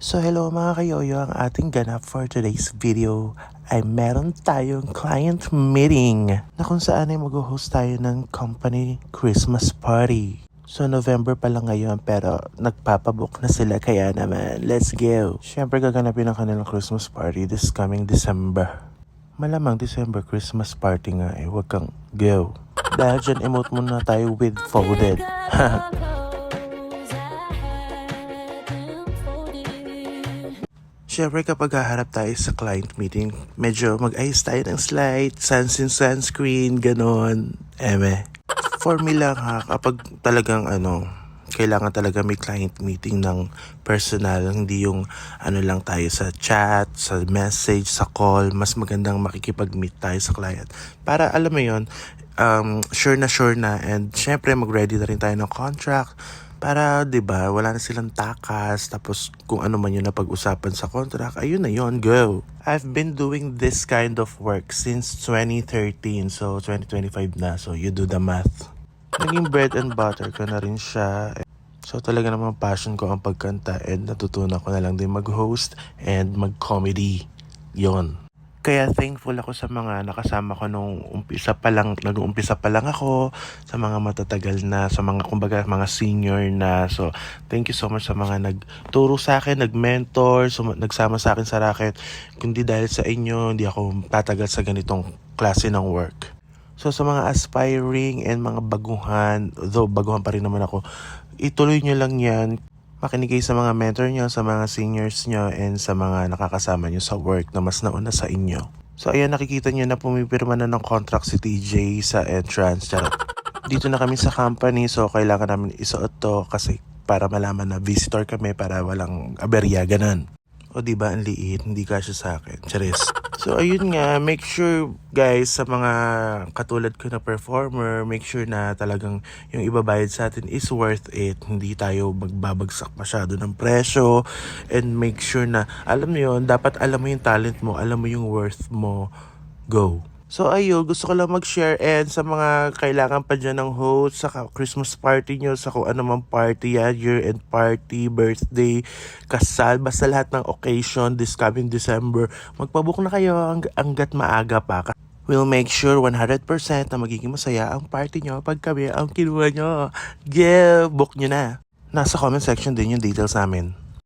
So hello mga kayoyo, ang ating ganap for today's video ay meron tayong client meeting na kung saan ay mag-host tayo ng company Christmas party. So November pa lang ngayon pero nagpapabook na sila kaya naman let's go. Siyempre gaganapin ang kanilang Christmas party this coming December. Malamang December Christmas party nga wag kang go. Dahil dyan emote muna tayo with folded. Siyempre kapag haharap tayo sa client meeting, medyo mag-ayos tayo ng slide, sunscreen, ganon. For me lang ha, kapag talagang kailangan talaga may client meeting ng personal, hindi yung lang tayo sa chat, sa message, sa call, mas magandang makikipag-meet tayo sa client. Para alam mo yon, sure na and syempre mag-ready na rin tayo ng contract. Para, 'di ba, wala na silang takas, tapos kung ano man yun na pag-usapan sa contract, ayun na yun, go. I've been doing this kind of work since 2013, so 2025 na, so you do the math. Naging bread and butter ko na rin siya. So talaga namang passion ko ang pagkanta and natutunan ko na lang din mag-host and mag-comedy. Yon. Kaya thankful ako sa mga nakasama ko nung nag-uumpisa pa lang ako, sa mga matatagal na, sa mga kumbaga mga senior na. So thank you so much sa mga nagturo sa akin, nag-mentor, nagsama sa akin sa racket. Kundi dahil sa inyo, hindi ako tatagal sa ganitong klase ng work. So sa mga aspiring and mga baguhan, though baguhan pa rin naman ako, ituloy nyo lang yan. Makinig kayo sa mga mentor nyo, sa mga seniors nyo, and sa mga nakakasama nyo sa work na mas nauna sa inyo. So ayan, nakikita nyo na pumipirma na ng contract si TJ sa entrance. Charot. Dito na kami sa company, so kailangan namin isuot to kasi para malaman na visitor kami para walang aberya, ganun. O diba, ang liit, hindi kasya sa akin. Charis. So ayun nga, make sure guys sa mga katulad ko na performer, make sure na talagang yung ibabayad sa atin is worth it. Hindi tayo magbabagsak masyado ng presyo, and make sure na alam mo yun, dapat alam mo yung talent mo, alam mo yung worth mo. Go. So ayun, gusto ko lang mag-share and sa mga kailangan pa dyan ng host, sa Christmas party nyo, sa kung anumang party yan, year-end party, birthday, kasal, basta lahat ng occasion this coming December, magpabook na kayo hanggat maaga pa. We'll make sure 100% na magiging masaya ang party nyo pag kami ang kinuha nyo. Yeah, book nyo na. Nasa comment section din yung details namin.